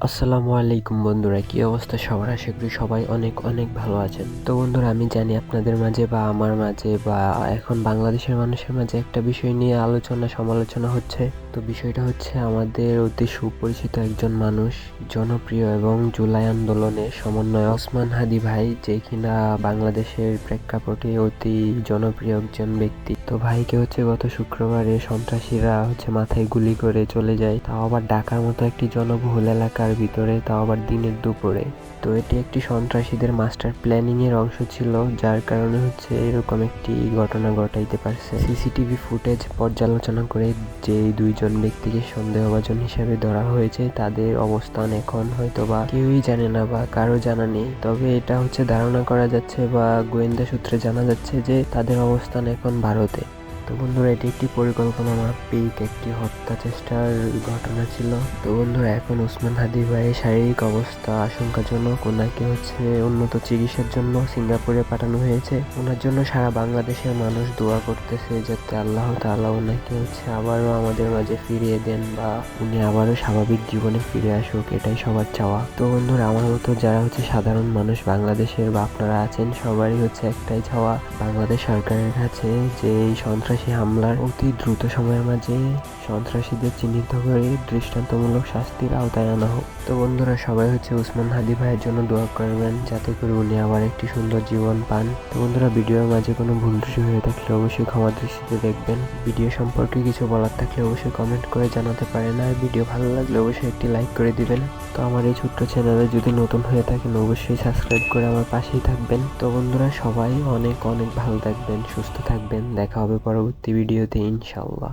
আসসালামু আলাইকুম বন্ধুরা, কি অবস্থা সবার? আশা করি সবাই অনেক অনেক ভালো আছেন। তো বন্ধুরা, আমি জানি আপনাদের মাঝে বা আমার মাঝে বা এখন বাংলাদেশের মানুষের মাঝে একটা বিষয় নিয়ে আলোচনা সমালোচনা হচ্ছে। তো বিষয়টা হচ্ছে আমাদের অতি সুপরিচিত একজন মানুষ, জনপ্রিয় এবং জুলাই আন্দোলনের সমন্বয় ওসমান হাদি ভাই, যে কিনা বাংলাদেশের প্রেক্ষাপটে অতি জনপ্রিয় একজন ব্যক্তি। তো ভাইকে গত শুক্রবারে সন্ত্রাসীরা মাথায় গুলি করে চলে যায়, তাও আবার ঢাকার মতো একটি জনবহুল এলাকার ভিতরে, তাও আবার দিনের দুপুরে। তো এটি একটি সন্ত্রাসীদের মাস্টার প্ল্যানিং এর অংশ ছিল, যার কারণে এরকম একটি ঘটনা ঘটাইতে পারছে। সিসিটিভি ফুটেজ পর্যালোচনা করে যে দুইজন ব্যক্তিকে সন্দেহভাজন হিসেবে ধরা হয়েছে, তাদের অবস্থান এখন হয়তোবা কেউই জানে না বা কারো জানা নেই। তবে এটা ধারণা করা যাচ্ছে বা গোয়েন্দা সূত্রে জানা যাচ্ছে যে তাদের অবস্থান এখন ভারতে। তো বন্ধুরা, এটি একটি পরিকল্পনা মাফিক একটি হত্যা চেষ্টার ঘটনা ছিল। তো বন্ধুরা, এখন ওসমান হাদি ভাইয়ের শারীরিক অবস্থা আশঙ্কাজনক। ওনাকে উন্নত চিকিৎসার জন্য সিঙ্গাপুরে পাঠানো হয়েছে। ওনার জন্য সারা বাংলাদেশের মানুষ দোয়া করতেছে যাতে আল্লাহ তাআলা ওনাকে আবারও আমাদের মাঝে ফিরিয়ে দেন বা উনি আবারও স্বাভাবিক জীবনে ফিরে আসুক, এটাই সবার চাওয়া। তো বন্ধুরা, আমার মতো যারা সাধারণ মানুষ বাংলাদেশের বা আপনারা আছেন, সবারই একটাই চাওয়া বাংলাদেশ সরকারের কাছে যে এই সন্ত্রাসী হামলার অতি দ্রুত সময়ের মাঝে সন্ত্রাসীদের চিহ্নিত করে দৃষ্টান্তমূলক শাস্তির আওতায় আনা হোক। তো বন্ধুরা, সবাই ওসমান হাদি ভাইয়ের জন্য দোয়া করবেন যাতে করে উনি আবার একটি সুন্দর জীবন পান। তো বন্ধুরা, ভিডিওর মাঝে কোনো ভুল ত্রুটি হয়ে থাকলে অবশ্যই ক্ষমা দৃষ্টিতে দেখবেন। ভিডিও সম্পর্কে কিছু বলার থাকলে অবশ্যই কমেন্ট করে জানাতে পারেন, আর ভিডিও ভালো লাগলে অবশ্যই একটি লাইক করে দিবেন। তো আমার এই ছোট্ট চ্যানেলে যদি নতুন হয়ে থাকেন অবশ্যই সাবস্ক্রাইব করে আমার পাশেই থাকবেন। তো বন্ধুরা, সবাই অনেক অনেক ভালো থাকবেন, সুস্থ থাকবেন। দেখা হবে পরবর্তী ভিডিওতে ইনশাআল্লাহ।